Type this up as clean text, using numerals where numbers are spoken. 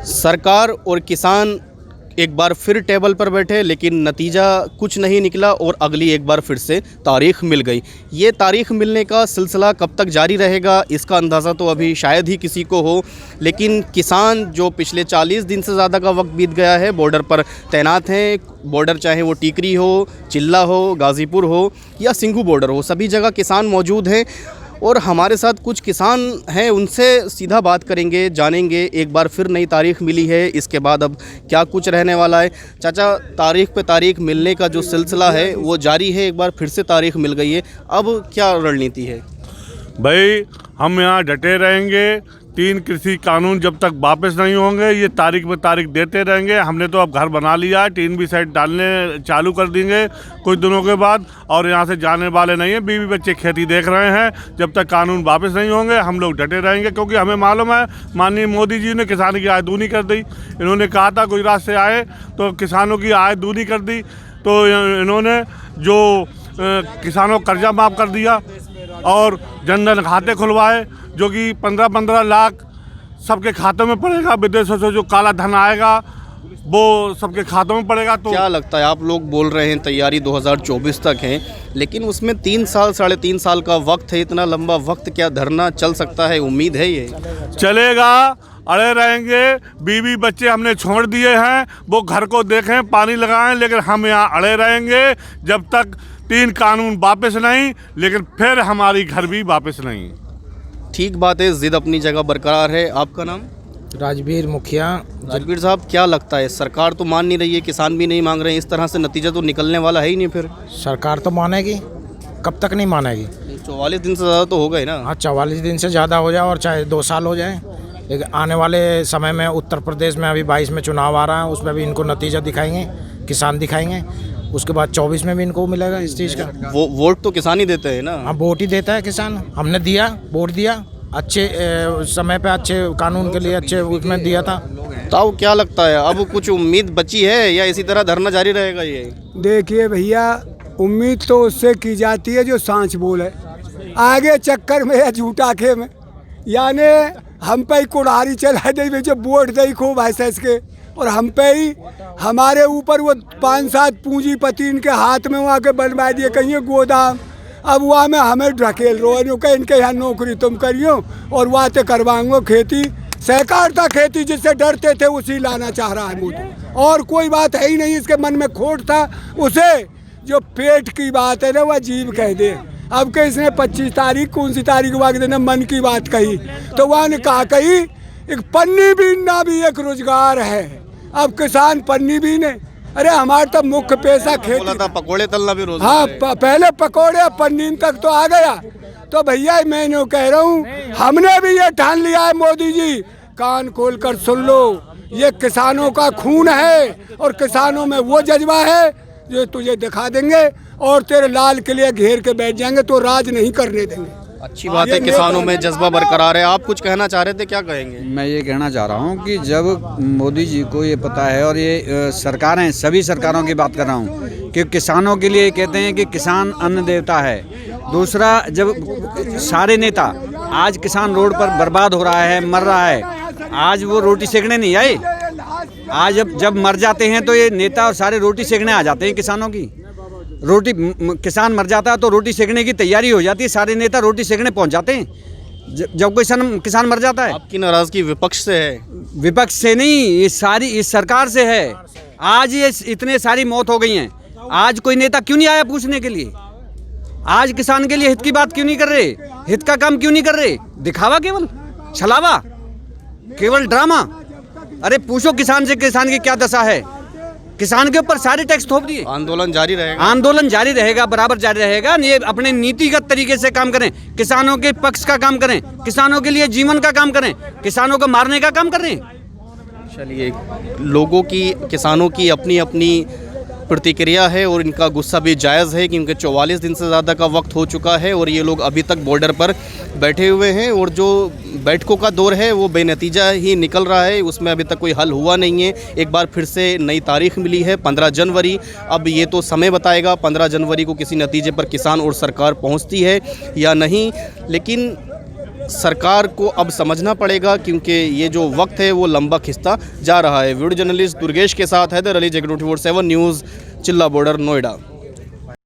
सरकार और किसान एक बार फिर टेबल पर बैठे, लेकिन नतीजा कुछ नहीं निकला और अगली एक बार फिर से तारीख मिल गई। ये तारीख मिलने का सिलसिला कब तक जारी रहेगा इसका अंदाज़ा तो अभी शायद ही किसी को हो, लेकिन किसान जो पिछले 40 दिन से ज़्यादा का वक्त बीत गया है बॉर्डर पर तैनात हैं, बॉर्डर चाहे वो टीकरी हो, चिल्ला हो, गाज़ीपुर हो या सिंघू बॉर्डर हो, सभी जगह किसान मौजूद हैं। और हमारे साथ कुछ किसान हैं, उनसे सीधा बात करेंगे, जानेंगे एक बार फिर नई तारीख मिली है, इसके बाद अब क्या कुछ रहने वाला है। चाचा, तारीख पे तारीख मिलने का जो सिलसिला है वो जारी है, एक बार फिर से तारीख मिल गई है, अब क्या रणनीति है? भाई हम यहाँ डटे रहेंगे। 3 कृषि कानून जब तक वापस नहीं होंगे ये तारीख पे तारीख देते रहेंगे। हमने तो अब घर बना लिया है, टीन भी साइड डालने चालू कर देंगे कुछ दिनों के बाद, और यहाँ से जाने वाले नहीं हैं। बीवी बच्चे खेती देख रहे हैं। जब तक कानून वापस नहीं होंगे हम लोग डटे रहेंगे, क्योंकि हमें मालूम है माननीय मोदी जी ने किसान की आय दूनी कर दी। इन्होंने कहा था गुजरात से आए तो किसानों की आय दूनी कर दी, तो इन्होंने जो किसानों का कर्जा माफ़ कर दिया और जनधन खाते खुलवाए, जो कि 15-15 लाख सबके खातों में पड़ेगा। विदेशों से जो काला धन आएगा वो सबके खातों में पड़ेगा। तो क्या लगता है, आप लोग बोल रहे हैं तैयारी 2024 तक है, लेकिन उसमें 3 साल 3.5 साल का वक्त है, इतना लंबा वक्त क्या धरना चल सकता है? उम्मीद है ये चलेगा? अड़े रहेंगे। बीवी बच्चे हमने छोड़ दिए हैं, वो घर को देखें, पानी लगाएं, लेकिन हम यहाँ अड़े रहेंगे जब तक 3 कानून वापस नहीं, लेकिन फिर हमारी घर भी वापस नहीं। ठीक बात है, जिद अपनी जगह बरकरार है। आपका नाम? राजवीर मुखिया। राजवीर साहब, क्या लगता है, सरकार तो मान नहीं रही है, किसान भी नहीं मांग रहे हैं, इस तरह से नतीजा तो निकलने वाला है ही नहीं। फिर सरकार तो मानेगी, कब तक नहीं मानेगी? 44 दिन से ज़्यादा तो हो गए ना। हाँ, 44 दिन से ज़्यादा हो जाए और चाहे 2 साल हो जाए, लेकिन आने वाले समय में उत्तर प्रदेश में अभी 22 में चुनाव आ रहा है, उसमें भी इनको नतीजा दिखाएंगे, किसान दिखाएंगे। उसके बाद 24 में भी इनको मिलेगा इस चीज़ का। वो वोट तो किसान ही देते हैं ना। हाँ, वोट ही देता है किसान। हमने दिया, वोट दिया, अच्छे समय पे अच्छे कानून के लिए अच्छे उसमें दिया था। तो क्या लगता है, अब कुछ उम्मीद बची है या इसी तरह धरना जारी रहेगा? ये देखिए भैया, उम्मीद तो उससे की जाती है जो सांच बोले, आगे चक्कर में या झूठा खे में, यानी हम पे ही कुड़ारी चला दे, जो वोट दे खूब ऐसे के, और हम पे ही हमारे ऊपर वो 5-7 पूंजीपति इनके हाथ में वहाँ के बनवा दिए कहीं गोदाम। अब वहाँ में हमें ढकेल रो कहीं इनके यहाँ नौकरी तुम करियो और वहाँ से करवाऊंगो खेती। सहकारिता खेती जिससे डरते थे उसी लाना चाह रहा है मोदी, और कोई बात है ही नहीं। इसके मन में खोट था, उसे जो पेट की बात है ना वह जीव कह दे। अब के इसने 25 तारीख कौन सी तारीख वाक देने मन की बात कही, तो वहाँ ने कहा कही एक पन्नी बीनना भी एक रोजगार है। अब किसान पन्नी बीने, अरे हमारा तो मुख्य पैसा खेती था, पकोड़े तलना भी रोज। हाँ, पहले पकोड़े, पन्नी तक तो आ गया। तो भैया मैं यूँ कह रहा हूँ, हमने भी ये ठान लिया है, मोदी जी कान खोल कर सुन लो, ये किसानों का खून है और किसानों में वो जज्बा है जो तुझे दिखा देंगे और तेरे लाल किले घेर के बैठ जाएंगे तो राज नहीं करने देंगे। अच्छी बात है, किसानों में जज्बा बरकरार है। आप कुछ कहना चाह रहे थे, क्या कहेंगे? मैं ये कहना चाह रहा हूँ कि जब मोदी जी को ये पता है, और ये सरकारें, सभी सरकारों की बात कर रहा हूँ, कि किसानों के लिए कहते हैं कि किसान अन्न देवता है। दूसरा, जब सारे नेता, आज किसान रोड पर बर्बाद हो रहा है, मर रहा है, आज वो रोटी सेकने नहीं आए। आज जब मर जाते हैं तो ये नेता और सारे रोटी सेकने आ जाते हैं किसानों की। रोटी, किसान मर जाता है तो रोटी सेकने की तैयारी हो जाती है, सारे नेता रोटी सेकने पहुंच जाते हैं जब कोई किसान मर जाता है। आपकी नाराजगी विपक्ष से है? विपक्ष से नहीं, ये सारी इस सरकार से है। आज ये इतने सारी मौत हो गई हैं, आज कोई नेता क्यों नहीं आया पूछने के लिए? आज किसान के लिए हित की बात क्यों नहीं कर रहे? हित का काम क्यों नहीं कर रहे? दिखावा, केवल छलावा, केवल ड्रामा। अरे पूछो किसान से, किसान की क्या दशा है? किसान के ऊपर सारे टैक्स थोप दिए। आंदोलन जारी रहेगा? आंदोलन जारी रहेगा, बराबर जारी रहेगा। ये अपने नीतिगत तरीके से काम करें, किसानों के पक्ष का काम करें, किसानों के लिए जीवन का काम करें, किसानों को मारने का काम कर रहे हैं। चलिए, लोगों की, किसानों की अपनी अपनी प्रतिक्रिया है और इनका गुस्सा भी जायज़ है, क्योंकि 44 दिन से ज़्यादा का वक्त हो चुका है और ये लोग अभी तक बॉर्डर पर बैठे हुए हैं और जो बैठकों का दौर है वो बेनतीजा ही निकल रहा है, उसमें अभी तक कोई हल हुआ नहीं है। एक बार फिर से नई तारीख मिली है 15 जनवरी। अब ये तो समय बताएगा 15 जनवरी को किसी नतीजे पर किसान और सरकार पहुंचती है या नहीं, लेकिन सरकार को अब समझना पड़ेगा, क्योंकि ये जो वक्त है वो लंबा खिंचता जा रहा है। वीडियो जर्नलिस्ट दुर्गेश के साथ हैदर अली, जगनू 24/7 न्यूज़, चिल्ला बॉर्डर, नोएडा।